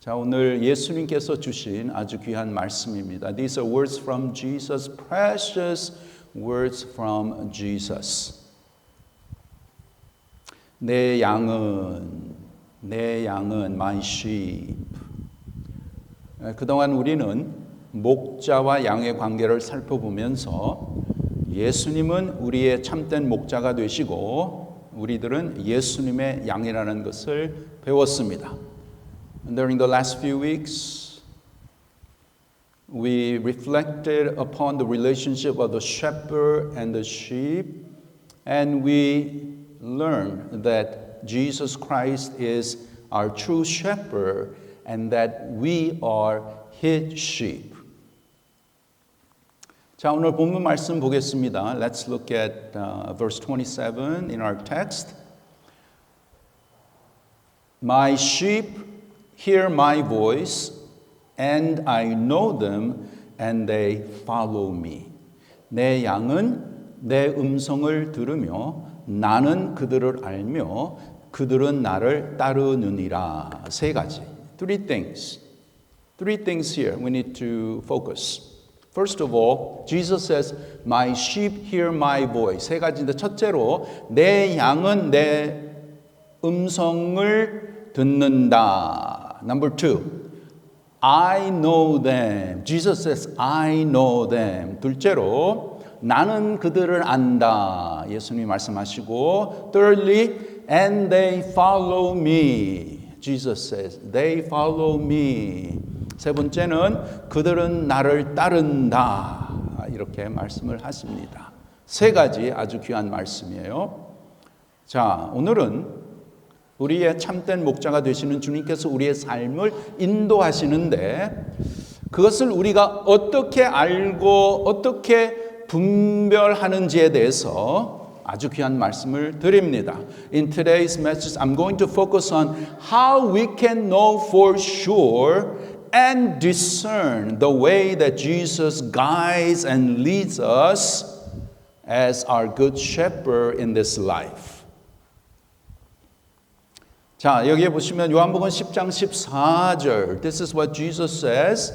자, 오늘 예수님께서 주신 아주 귀한 말씀입니다. These are words from Jesus, precious words from Jesus. 내 양은 my sheep. 그동안 우리는 목자와 양의 관계를 살펴보면서 예수님은 우리의 참된 목자가 되시고 우리들은 예수님의 양이라는 것을 배웠습니다. During the last few weeks, we reflected upon the relationship of the shepherd and the sheep, and we learned that Jesus Christ is our true shepherd and that we are his sheep. 자, 오늘 본문 말씀 보겠습니다. Let's look at verse 27 in our text. My sheep hear my voice, and I know them, and they follow me. 내 양은 내 음성을 들으며 나는 그들을 알며 그들은 나를 따르느니라. 세 가지. Three things here we need to focus. First of all, Jesus says, my sheep hear my voice. 세 가지인데 첫째로 내 양은 내 음성을 듣는다. Number two, I know them. Jesus says, I know them. 둘째로, 나는 그들을 안다. 예수님이 말씀하시고, thirdly, and they follow me. Jesus says, they follow me. 세 번째는, 그들은 나를 따른다. 이렇게 말씀을 하십니다. 세 가지 아주 귀한 말씀이에요. 자, 오늘은 우리의 참된 목자가 되시는 주님께서 우리의 삶을 인도하시는데 그것을 우리가 어떻게 알고 어떻게 분별하는지에 대해서 아주 귀한 말씀을 드립니다. In today's message, I'm going to focus on how we can know for sure and discern the way that Jesus guides and leads us as our good shepherd in this life. 자, 여기에 보시면 요한복음 10장 14절. This is what Jesus says.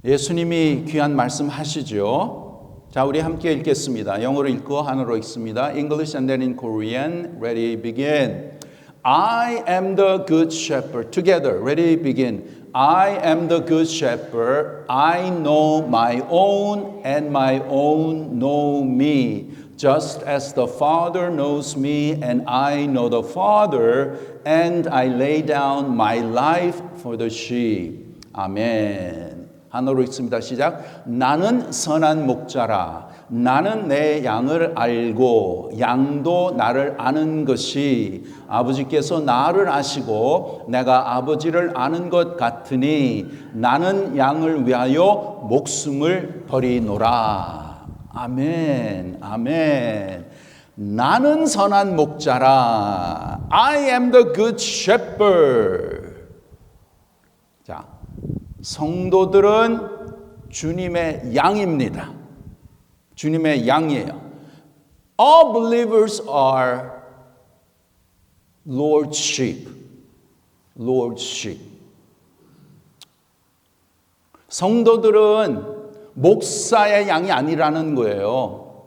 예수님이 귀한 말씀 하시죠. 자, 우리 함께 읽겠습니다. 영어로 읽고 한어로 읽습니다. English and then in Korean. Ready, begin. I am the good shepherd. Together, ready, begin. I am the good shepherd. I know my own and my own know me. Just as the Father knows me and I know the Father and I lay down my life for the sheep. 아멘. 한어로 읽습니다. 시작. 나는 선한 목자라. 나는 내 양을 알고 양도 나를 아는 것이 아버지께서 나를 아시고 내가 아버지를 아는 것 같으니 나는 양을 위하여 목숨을 버리노라. 아멘, 아멘. 나는 선한 목자라. I am the good shepherd. 자, 성도들은 주님의 양입니다. 주님의 양이에요. All believers are Lord's sheep. Lord's sheep. 성도들은 목사의 양이 아니라는 거예요.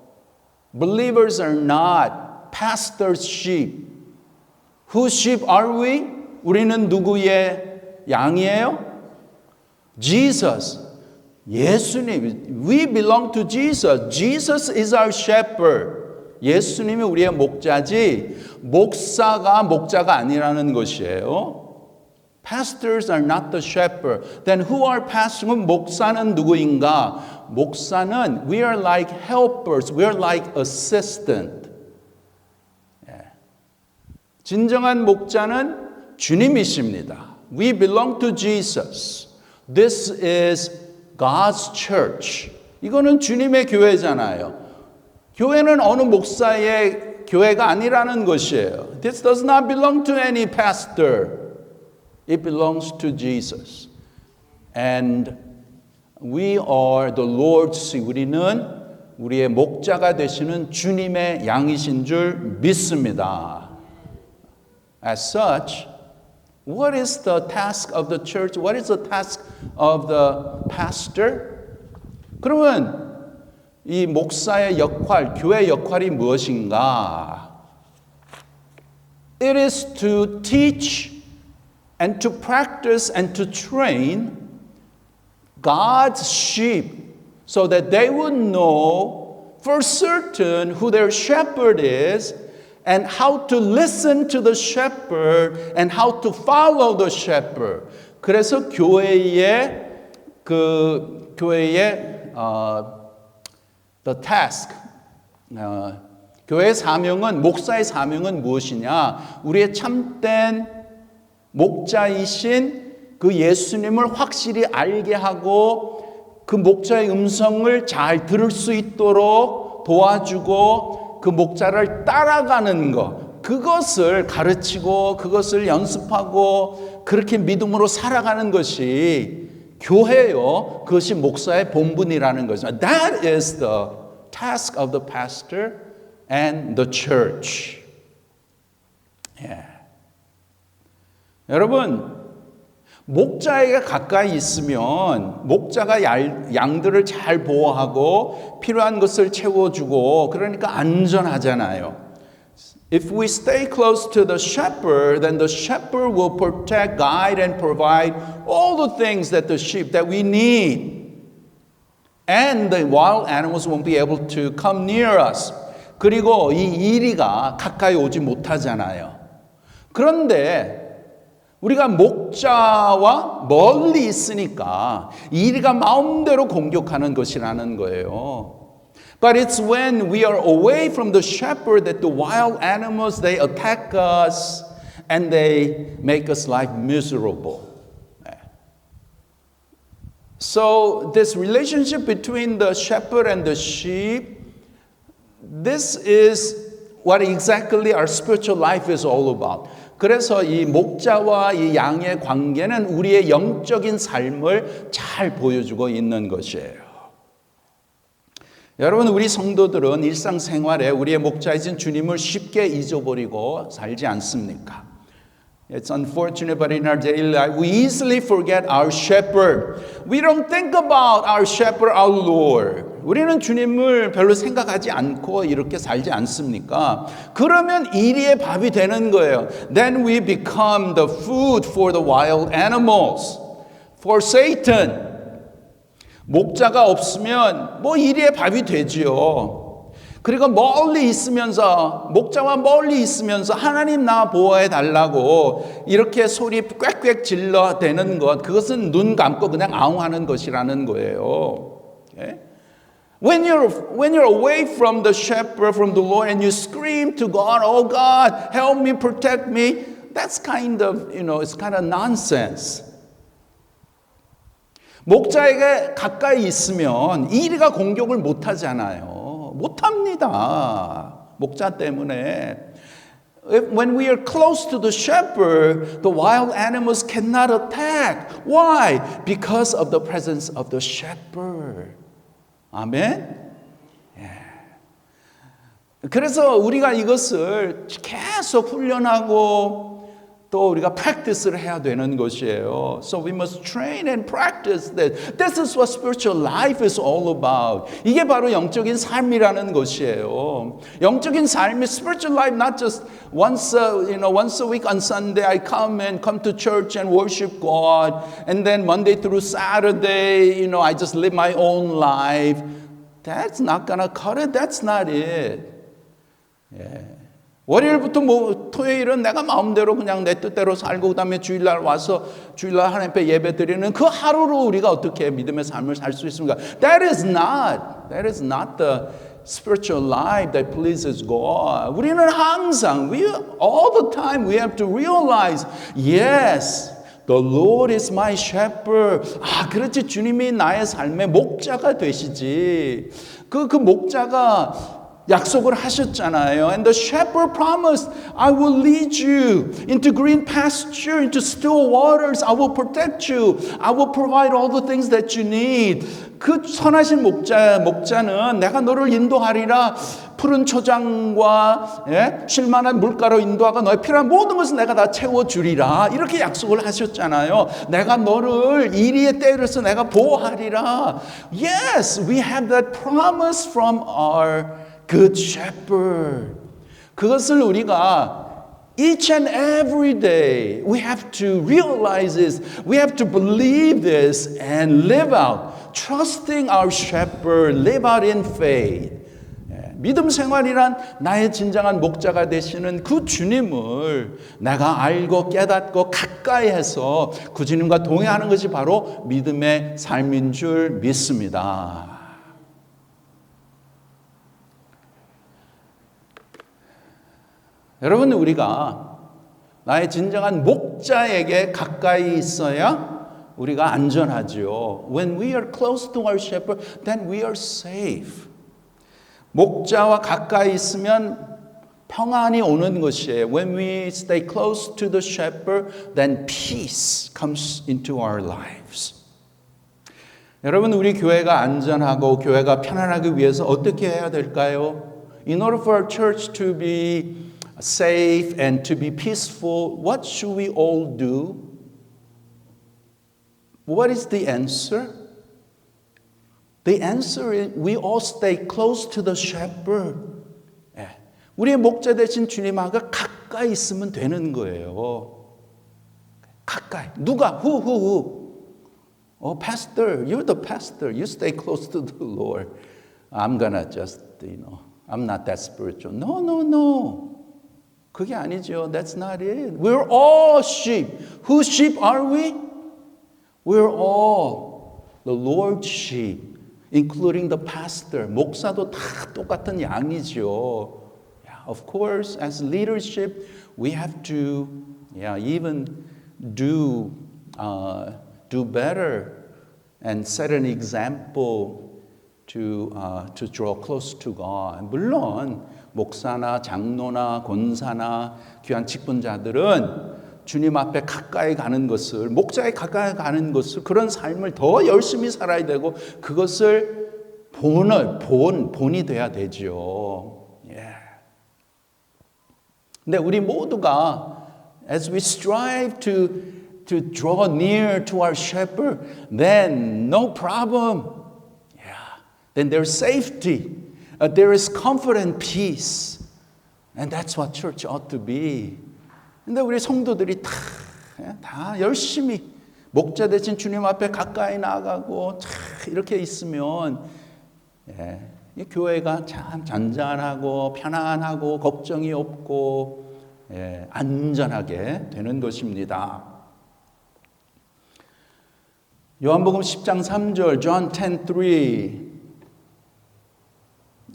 Believers are not pastor's sheep. Whose sheep are we? 우리는 누구의 양이에요? Jesus. 예수님. We belong to Jesus. Jesus is our shepherd. 예수님이 우리의 목자지 목사가 목자가 아니라는 것이에요. Pastors are not the shepherd. Then who are pastors? 목사는 누구인가? 목사는 we are like helpers. We are like assistant. 진정한 목자는 주님이십니다. We belong to Jesus. This is God's church. 이거는 주님의 교회잖아요. 교회는 어느 목사의 교회가 아니라는 것이에요. This does not belong to any pastor. It belongs to Jesus. And we are the Lord's sheep. 우리는 우리의 목자가 되시는 주님의 양이신 줄 믿습니다. As such, What is the task of the church? What is the task of the pastor? 그러면 이 목사의 역할, 교회의 역할이 무엇인가? It is to teach and to practice and to train God's sheep so that they would know for certain who their shepherd is and how to listen to the shepherd and how to follow the shepherd. 그래서 교회의 the task, 교회의 사명은, 목사의 사명은 무엇이냐? 우리의 참된 목자이신 그 예수님을 확실히 알게 하고 그 목자의 음성을 잘 들을 수 있도록 도와주고 그 목자를 따라가는 것, 그것을 가르치고 그것을 연습하고 그렇게 믿음으로 살아가는 것이 교회요. 그것이 목사의 본분이라는 거죠. That is the task of the pastor and the church. 여러분, 목자에게 가까이 있으면 목자가 양들을 잘 보호하고 필요한 것을 채워주고 그러니까 안전하잖아요. If we stay close to the shepherd, then the shepherd will protect, guide, and provide all the things that the sheep that we need. And the wild animals won't be able to come near us. 그리고 이 이리가 가까이 오지 못하잖아요. 그런데 우리가 목자와 멀리 있으니까 이리가 마음대로 공격하는 것이라는 거예요. But it's when we are away from the shepherd that the wild animals, they attack us and they make us life miserable. So this relationship between the shepherd and the sheep, this is what exactly our spiritual life is all about. 그래서 이 목자와 이 양의 관계는 우리의 영적인 삶을 잘 보여주고 있는 것이에요. 여러분, 우리 성도들은 일상생활에 우리의 목자이신 주님을 쉽게 잊어버리고 살지 않습니까? It's unfortunate, but in our daily life, we easily forget our shepherd. We don't think about our shepherd, our Lord. 우리는 주님을 별로 생각하지 않고 이렇게 살지 않습니까? 그러면 이리의 밥이 되는 거예요. Then we become the food for the wild animals, for Satan. 목자가 없으면 뭐 이리의 밥이 되지요. 그리고 멀리 있으면서, 목자와 멀리 있으면서 하나님 나 보호해 달라고 이렇게 소리 꽥꽥 질러대는 것, 그것은 눈 감고 그냥 아웅하는 것이라는 거예요. Okay? When you're away from the shepherd, from the Lord, and you scream to God, oh God, help me, protect me, that's kind of, it's kind of nonsense. 목자에게 가까이 있으면 이리가 공격을 못 하잖아요. 못 합니다. 목자 때문에. When we are close to the shepherd, the wild animals cannot attack. Why? Because of the presence of the shepherd. 아멘? 그래서 우리가 이것을 계속 훈련하고 또 우리가 practice를 해야 되는 것이에요. So we must train and practice that. This is what spiritual life is all about. 이게 바로 영적인 삶이라는 것이에요. 영적인 삶이 spiritual life, not just once a week on Sunday I come to church and worship God, and then Monday through Saturday, I just live my own life. That's not gonna cut it. That's not it. 월요일부터 토요일은 내가 마음대로 그냥 내 뜻대로 살고 그다음에 주일날 와서 주일날 하나님 앞에 예배 드리는 그 하루로 우리가 어떻게 믿음의 삶을 살 수 있습니까? That is not the spiritual life that pleases God. 우리는 항상, all the time we have to realize, yes, the Lord is my shepherd. 그렇지, 주님이 나의 삶의 목자가 되시지. 그 목자가 약속을 하셨잖아요. And the shepherd promised, I will lead you into green pasture, into still waters. I will protect you. I will provide all the things that you need. 그 선하신 목자는 내가 너를 인도하리라. 푸른 초장과 쉴만한 물가로 인도하고 너의 필요한 모든 것을 내가 다 채워주리라. 이렇게 약속을 하셨잖아요. 내가 너를 이리의 때에서 내가 보호하리라. Yes, we have that promise from our Good Shepherd. 그것을 우리가 each and every day we have to realize this. We have to believe this and live out. Trusting our Shepherd, live out in faith. 믿음 생활이란 나의 진정한 목자가 되시는 그 주님을 내가 알고 깨닫고 가까이 해서 그 주님과 동행하는 것이 바로 믿음의 삶인 줄 믿습니다. 여러분, 우리가 나의 진정한 목자에게 가까이 있어야 우리가 안전하죠. When we are close to our shepherd, then we are safe. 목자와 가까이 있으면 평안이 오는 것이에요. When we stay close to the shepherd, then peace comes into our lives. 여러분, 우리 교회가 안전하고 교회가 편안하기 위해서 어떻게 해야 될까요? In order for our church to be safe and to be peaceful, what should we all do? What is the answer? The answer is we all stay close to the shepherd. 우리의 목자 되신 주님하고 가까이 있으면 되는 거예요. 가까이. 누가? Who? Oh, pastor, you're the pastor. You stay close to the Lord. I'm gonna just, I'm not that spiritual. No. 그게 아니죠. That's not it. We're all sheep. Whose sheep are we? We're all the Lord's sheep, including the pastor. 목사도 다 똑같은 양이죠. Of course, as leadership, we have to, even do better and set an example to draw close to God. 물론 목사나 장로나 권사나 귀한 직분자들은 주님 앞에 가까이 가는 것을, 목자에 가까이 가는 것을, 그런 삶을 더 열심히 살아야 되고 그것을 본이 돼야 되죠. 근데 우리 모두가 as we strive to draw near to our shepherd, then no problem. Then there's safety. There is comfort and peace. And that's what church ought to be. 근데 우리 성도들이 다 열심히 목자 되신 주님 앞에 가까이 나가고 이렇게 있으면 이 교회가 참 잔잔하고 편안하고 걱정이 없고 안전하게 되는 것입니다. 요한복음 10장 3절, John 10:3.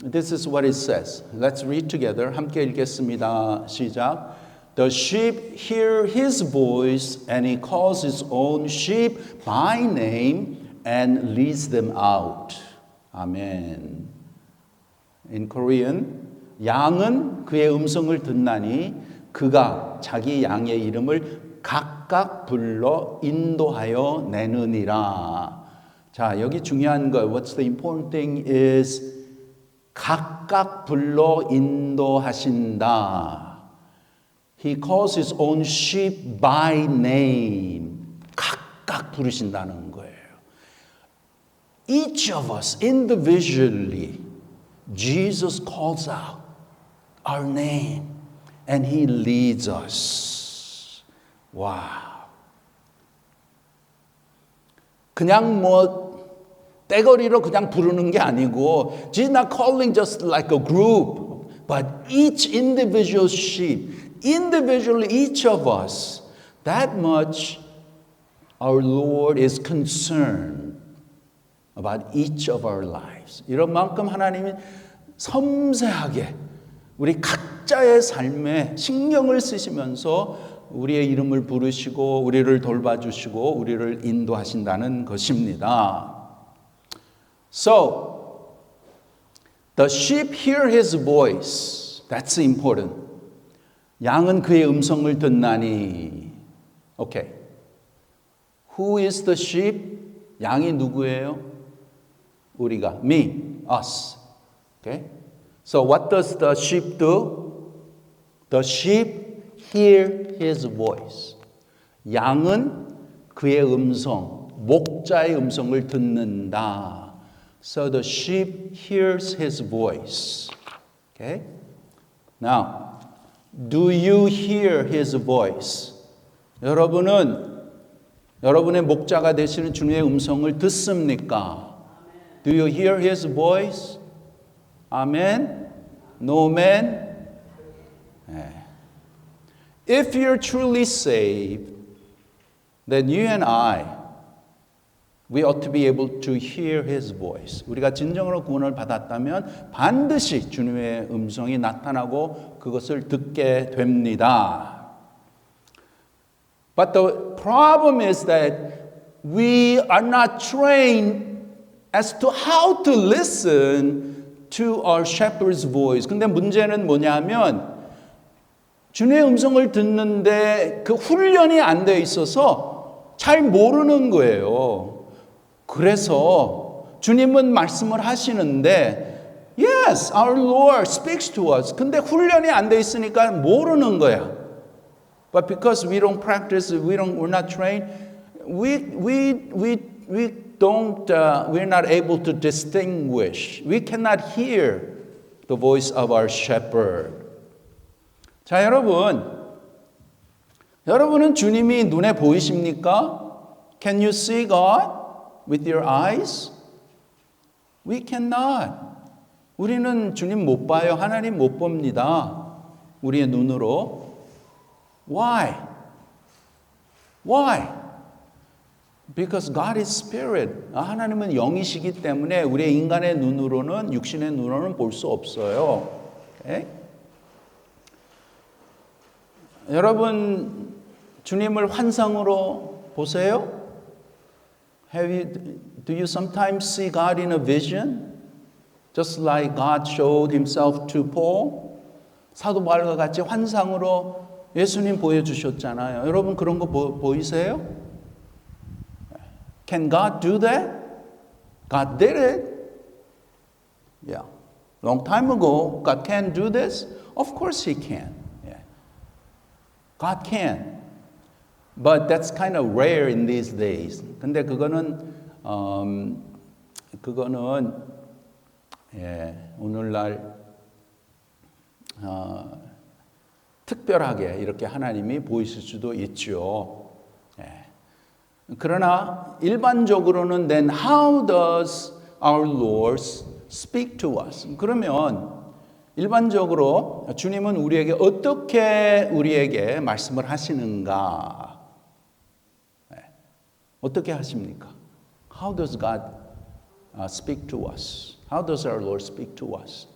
This is what it says. Let's read together. 함께 읽겠습니다. 시작. The sheep hear his voice and he calls his own sheep by name and leads them out. Amen. In Korean, 양은 그의 음성을 듣나니 그가 자기 양의 이름을 각각 불러 인도하여 내느니라. 자, 여기 중요한 거, what's the important thing is 각각 불러 인도하신다. He calls his own sheep by name. 각각 부르신다는 거예요. Each of us individually, Jesus calls out our name and he leads us. wow. 그냥 떼거리로 그냥 부르는 게 아니고 Jesus is not calling just like a group, but each individual sheep, individually each of us, that much our Lord is concerned about each of our lives. 이런 만큼 하나님이 섬세하게 우리 각자의 삶에 신경을 쓰시면서 우리의 이름을 부르시고 우리를 돌봐주시고 우리를 인도하신다는 것입니다. So, The sheep hear his voice. That's important. 양은 그의 음성을 듣나니. Okay. Who is the sheep? 양이 누구예요? 우리가. Me. Us. Okay. So what does the sheep do? The sheep hear his voice. 양은 그의 음성, 목자의 음성을 듣는다. So the sheep hears his voice. Okay? Now, do you hear his voice? 여러분의 목자가 되시는 주님의 음성을 듣습니까? Do you hear his voice? Amen? No man? If you're truly saved, then you and we ought to be able to hear his voice. 우리가 진정으로 구원을 받았다면 반드시 주님의 음성이 나타나고 그것을 듣게 됩니다. But the problem is that we are not trained as to how to listen to our shepherd's voice. 근데 문제는 뭐냐면 주님의 음성을 듣는데 그 훈련이 안 돼 있어서 잘 모르는 거예요. 그래서 주님은 말씀을 하시는데 Yes, our Lord speaks to us. 근데 훈련이 안 돼 있으니까 모르는 거야. But because we don't practice, we're not trained, we're not able to distinguish. We cannot hear the voice of our shepherd. 자, 여러분은 주님이 눈에 보이십니까? Can you see God with your eyes? We cannot. 우리는 주님 못 봐요. 하나님 못 봅니다. 우리의 눈으로. Why? Because God is spirit. 하나님은 영이시기 때문에 우리의 인간의 눈으로는, 육신의 눈으로는 볼 수 없어요. Okay? 여러분, 주님을 환상으로 보세요? Do you sometimes see God in a vision? Just like God showed himself to Paul? 사도 바울과 같이 환상으로 예수님 보여주셨잖아요. 여러분 그런 거 보이세요? Can God do that? God did it. Yeah. Long time ago, God can do this? Of course he can. Yeah. God can. But that's kind of rare in these days. 근데 그거는 오늘날 특별하게 이렇게 하나님이 보이실 수도 있죠. 그러나 일반적으로는 then how does our Lord speak to us? 그러면 일반적으로 주님은 우리에게 어떻게 우리에게 말씀을 하시는가? 어떻게 하십니까? How does God speak to us? How does our Lord speak to us?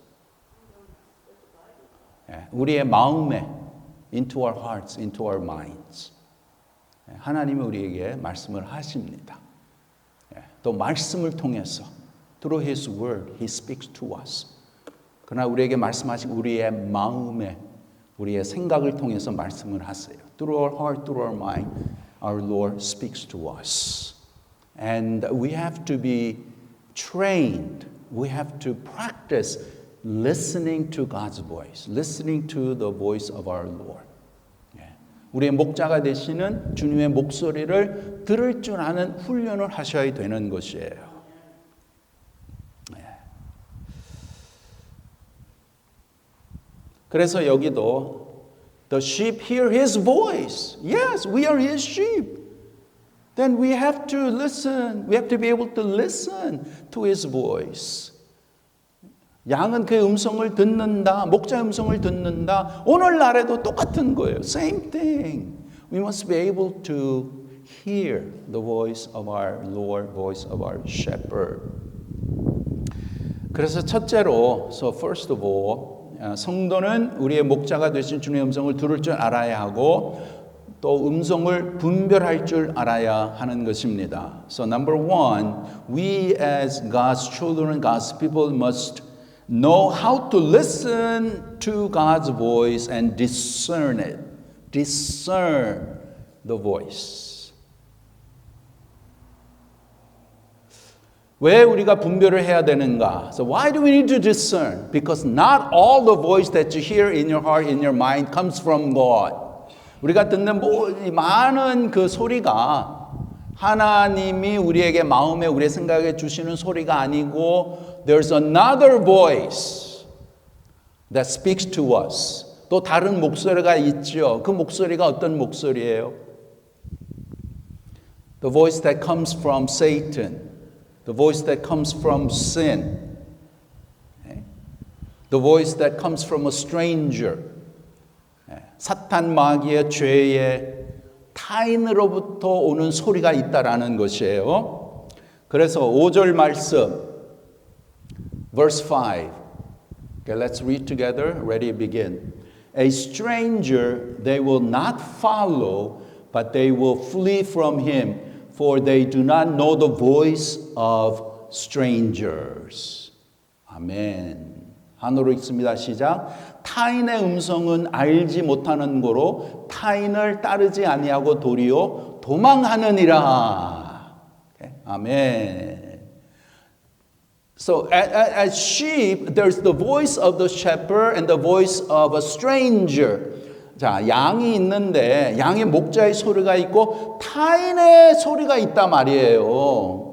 우리의 마음에 into our hearts, into our minds. 하나님이 우리에게 말씀을 하십니다. 또 말씀을 통해서 through His Word, He speaks to us. 그러나 우리에게 말씀하신 우리의 마음에 우리의 생각을 통해서 말씀을 하세요. Through our heart, through our mind, our Lord speaks to us. And we have to be trained. We have to practice listening to God's voice, listening to the voice of our Lord. 우리의 목자가 되시는 주님의 목소리를 들을 줄 아는 훈련을 하셔야 되는 것이에요. 그래서 여기도 the sheep hear his voice. Yes, we are his sheep. Then we have to listen. We have to be able to listen to his voice. 양은 그의 음성을 듣는다. 목자의 음성을 듣는다. 오늘날에도 똑같은 거예요. Same thing. We must be able to hear the voice of our Lord, voice of our shepherd. 그래서 첫째로, so first of all, 성도는 우리의 목자가 되신 주님의 음성을 들을 줄 알아야 하고 또 음성을 분별할 줄 알아야 하는 것입니다. So number one, we as God's children, God's people must know how to listen to God's voice and discern it. Discern the voice. 왜 우리가 분별을 해야 되는가? So why do we need to discern? Because not all the voice that you hear in your heart, in your mind comes from God. 우리가 듣는 많은 그 소리가 하나님이 우리에게 마음에 우리의 생각에 주시는 소리가 아니고 there's another voice that speaks to us. 또 다른 목소리가 있죠. 그 목소리가 어떤 목소리예요? The voice that comes from Satan. The voice that comes from sin. The voice that comes from a stranger. 사탄 마귀의 죄의 타인으로부터 오는 소리가 있다라는 것이에요. 그래서 5절 말씀 verse 5. Okay, let's read together. Ready, begin. A stranger they will not follow, but they will flee from him, for they do not know the voice of strangers. 아멘. 한으로 읽습니다. 시작. 타인의 음성은 알지 못하는 거로 타인을 따르지 아니하고 도리어 도망하느니라. Okay. 아멘. So as sheep, there's the voice of the shepherd and the voice of a stranger. 자, 양이 있는데 양의 목자의 소리가 있고 타인의 소리가 있단 말이에요.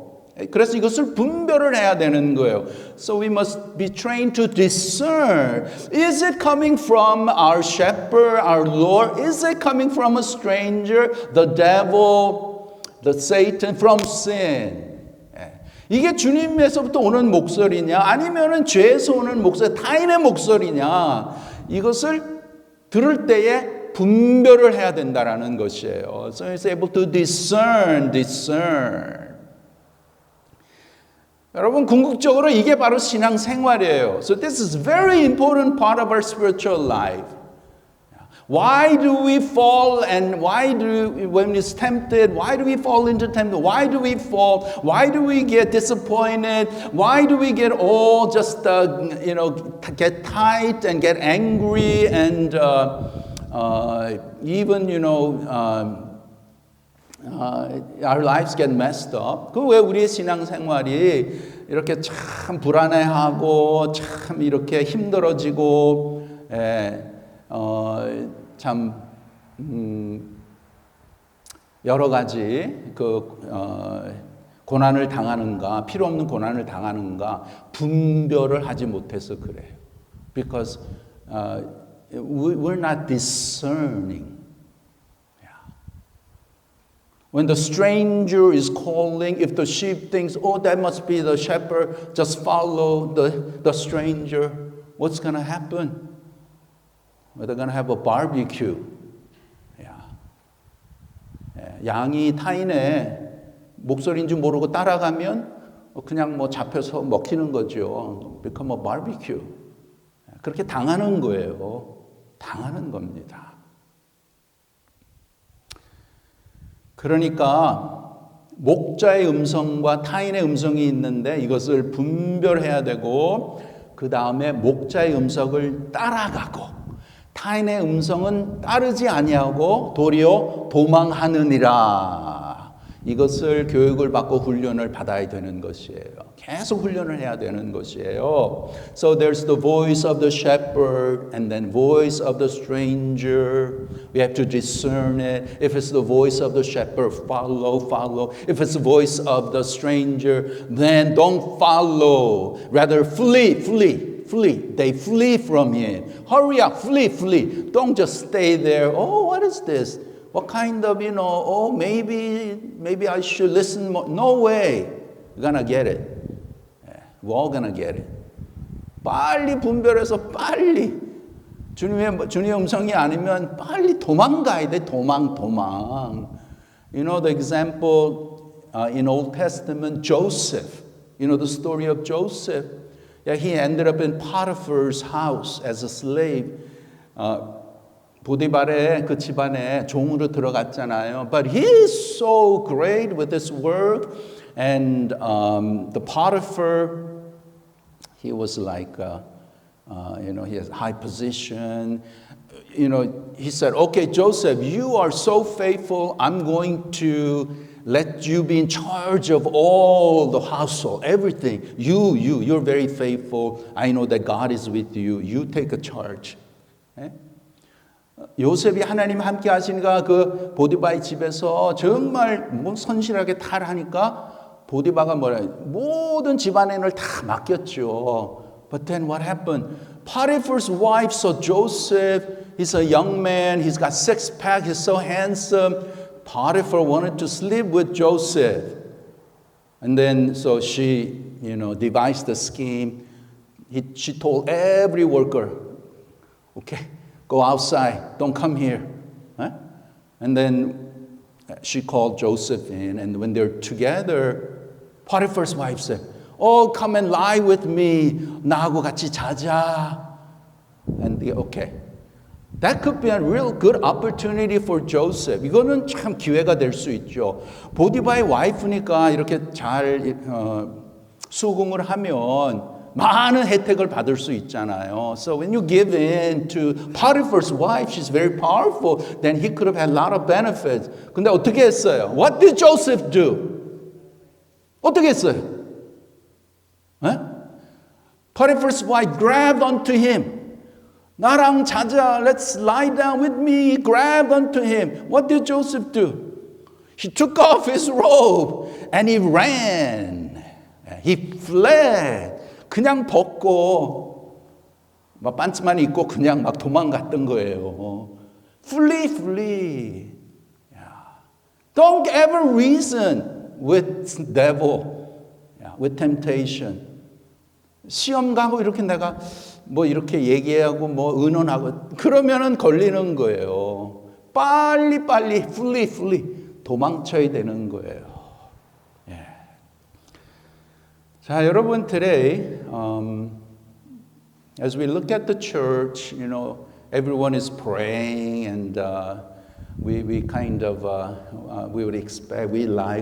그래서 이것을 분별을 해야 되는 거예요. So we must be trained to discern. Is it coming from our shepherd, our Lord? Is it coming from a stranger, the devil, the Satan, from sin? 이게 주님에서부터 오는 목소리냐 아니면은 죄에서 오는 목소리, 타인의 목소리냐 이것을 들을 때에 분별을 해야 된다라는 것이에요. So it's able to discern. 여러분 궁극적으로 이게 바로 신앙 생활이에요. So this is very important part of our spiritual life. Why do we fall and when it's tempted, why do we fall into temptation? Why do we fall? Why do we get disappointed? Why do we get all just, get tight and get angry and even, our lives get messed up. 그 왜 우리의 신앙생활이 이렇게 참 불안해하고 참 이렇게 힘들어지고 참 여러 가지 고난을 당하는가, 필요 없는 고난을 당하는가 분별을 하지 못해서 그래요. Because we're not discerning. When the stranger is calling, if the sheep thinks, oh, that must be the shepherd, just follow the stranger, what's going to happen? They're going to have a barbecue. 양이 타인의 목소리인 줄 모르고 따라가면 그냥 뭐 잡혀서 먹히는 거죠. Become a barbecue. 그렇게 당하는 거예요. 당하는 겁니다. 그러니까 목자의 음성과 타인의 음성이 있는데 이것을 분별해야 되고 그 다음에 목자의 음성을 따라가고 타인의 음성은 따르지 아니하고 도리어 도망하느니라. 이것을 교육을 받고 훈련을 받아야 되는 것이에요. 계속 훈련을 해야 되는 것이에요. So there's the voice of the shepherd and then voice of the stranger. We have to discern it. If it's the voice of the shepherd, follow. If it's the voice of the stranger, then don't follow. Rather flee. They flee from him. Hurry up, flee. Don't just stay there. Oh, what is this? What kind of, oh, maybe I should listen more. No way. You're going to get it. We're all going to get it. 빨리 분별해서 빨리. 주님의 음성이 아니면 빨리 도망가야 돼. 도망. You know the example in Old Testament, Joseph. You know the story of Joseph. Yeah, he ended up in Potiphar's house as a slave. 보디발의 그 집안에 종으로 들어갔잖아요. But he is so great with his work, and the Potiphar, he was like, he has high position. He said, okay, Joseph, you are so faithful. I'm going to let you be in charge of all the household, everything. You're very faithful. I know that God is with you. You take a charge. 예? 요셉이 하나님 함께 하시니까 그 보디바의 집에서 정말 선실하게 탈하니까 보디바가 모든 집안일을 다 맡겼죠. But then what happened? Potiphar's wife saw Joseph. He's a young man. He's got six-pack. He's so handsome. Potiphar wanted to sleep with Joseph. And then so she, devised a scheme. She told every worker, okay, go outside. Don't come here. Huh? And then she called Joseph in. And when they're together, Potiphar's wife said, oh, come and lie with me. 나하고 같이 자자. And they, okay. That could be a real good opportunity for Joseph. 이거는 참 기회가 될 수 있죠. 보디바의 와이프니까 이렇게 잘 수긍을 하면 많은 혜택을 받을 수 있잖아요. So when you give in to Potiphar's wife, she's very powerful, then he could have had a lot of benefits. 근데 어떻게 했어요? What did Joseph do? 어떻게 했어요? 에? Potiphar's wife grabbed onto him. 나랑 자자, let's lie down with me. Grabbed onto him. What did Joseph do? He took off his robe and he ran. He fled. 그냥 벗고 막 반츠만 입고 그냥 막 도망갔던 거예요. Flee. Yeah. Don't ever reason with devil, with temptation. 시험 가고 이렇게 내가 이렇게 얘기하고 의논하고 그러면은 걸리는 거예요. 빨리 flee 도망쳐야 되는 거예요. 예. 자, 여러분 today as we look at the church, everyone is praying and we kind of we would expect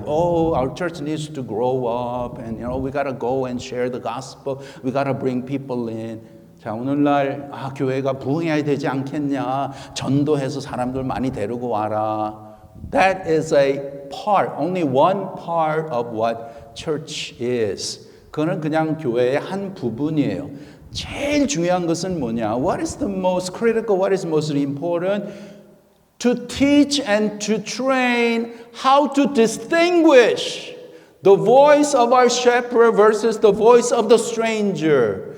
our church needs to grow up and we got to go and share the gospel. We got to bring people in. 자, 오늘날 교회가 부흥해야 되지 않겠냐? 전도해서 사람들 많이 데리고 와라. That is a part, only one part of what church is. 그거는 그냥 교회의 한 부분이에요. 제일 중요한 것은 뭐냐? What is the most critical? What is most important? To teach and to train how to distinguish the voice of our shepherd versus the voice of the stranger.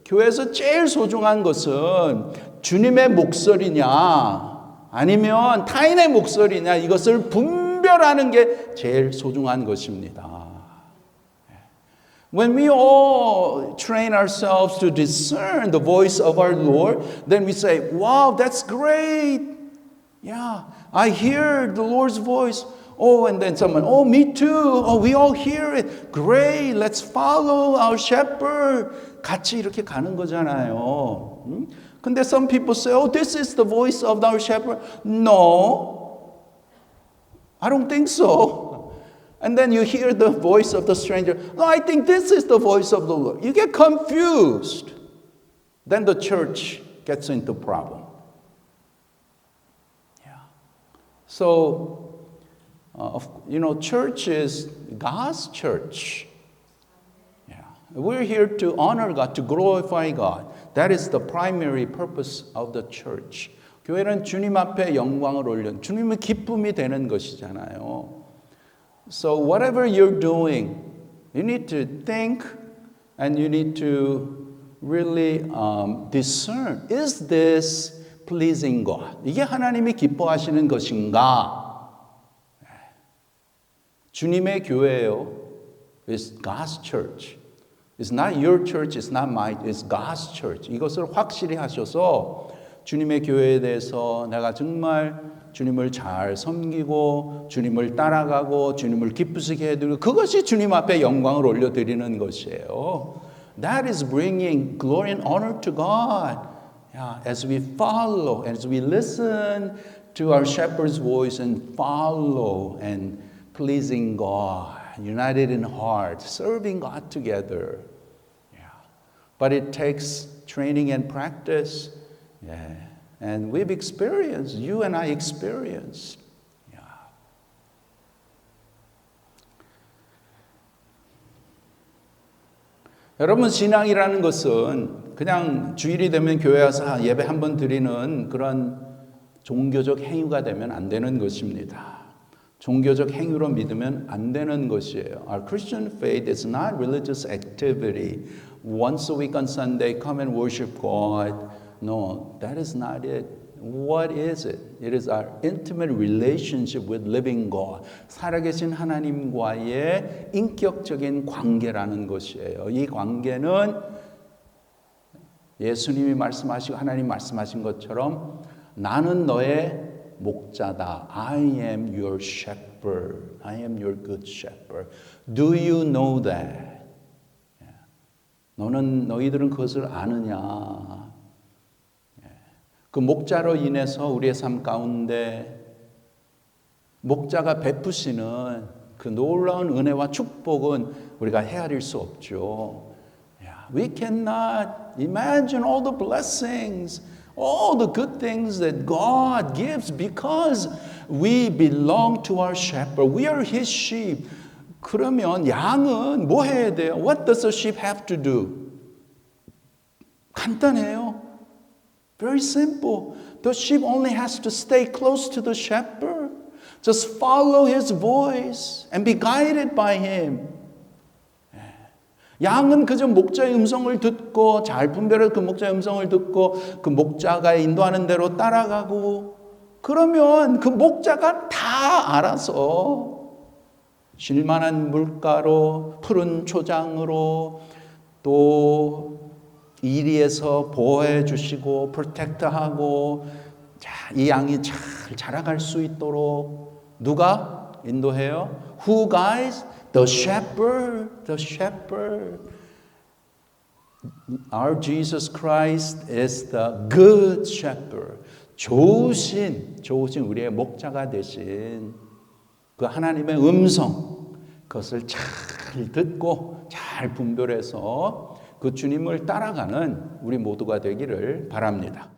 교회에서 제일 소중한 것은 주님의 목소리냐 아니면 타인의 목소리냐 이것을 분별하는 게 제일 소중한 것입니다. When we all train ourselves to discern the voice of our Lord, then we say, wow, that's great. Yeah, I hear the Lord's voice. Oh, and then someone, oh, me too. Oh, we all hear it. Great, let's follow our shepherd. 같이 이렇게 가는 거잖아요. 근데 some people say, oh, this is the voice of our shepherd. No, I don't think so. And then you hear the voice of the stranger. No, I think this is the voice of the Lord. You get confused. Then the church gets into problem. Yeah. So, church is God's church. Yeah. We're here to honor God, to glorify God. That is the primary purpose of the church. 교회는 주님 앞에 영광을 올려 주님의 기쁨이 되는 것이잖아요. So whatever you're doing, you need to think and you need to really discern. Is this pleasing God? 이게 하나님이 기뻐하시는 것인가? 주님의 교회예요. It's God's church. It's not your church, it's not mine, it's God's church. 이것을 확실히 하셔서 주님의 교회에 대해서 내가 정말 주님을 잘 섬기고 주님을 따라가고 주님을 기쁘시게 해드리고 그것이 주님 앞에 영광을 올려드리는 것이에요. That is bringing glory and honor to God. Yeah, as we follow, as we listen to our shepherd's voice and follow and pleasing God, united in heart, serving God together. Yeah. But it takes training and practice. Yeah. And we've experienced, you and I experienced. Yeah. 여러분, 신앙이라는 것은 그냥 주일이 되면 교회 와서 예배 한 번 드리는 그런 종교적 행위가 되면 안 되는 것입니다. 종교적 행위로 믿으면 안 되는 것이에요. Our Christian faith is not religious activity. Once a week on Sunday, come and worship God. No, that is not it. What is it? It is our intimate relationship with living God. 살아계신 하나님과의 인격적인 관계라는 것이에요. 이 관계는 예수님이 말씀하시고 하나님 말씀하신 것처럼 나는 너의 목자다. I am your shepherd. I am your good shepherd. Do you know that? 너희들은 그것을 아느냐? 그 목자로 인해서 우리의 삶 가운데 목자가 베푸시는 그 놀라운 은혜와 축복은 우리가 헤아릴 수 없죠. We cannot imagine all the blessings, all the good things that God gives because we belong to our shepherd. We are his sheep. 그러면 양은 뭐 해야 돼요? What does a sheep have to do? 간단해요. Very simple. The sheep only has to stay close to the shepherd. Just follow his voice and be guided by him. 양은 그저 목자의 음성을 듣고 잘 분별해서 그 목자의 음성을 듣고 그 목자가 인도하는 대로 따라가고 그러면 그 목자가 다 알아서 쉴만한 물가로 푸른 초장으로 또 이리에서 보호해 주시고 프로텍트하고 이 양이 잘 자라갈 수 있도록 누가 인도해요? Who guides? The shepherd. The shepherd. Our Jesus Christ is the good shepherd. 좋으신 우리의 목자가 되신 그 하나님의 음성 그것을 잘 듣고 잘 분별해서 그 주님을 따라가는 우리 모두가 되기를 바랍니다.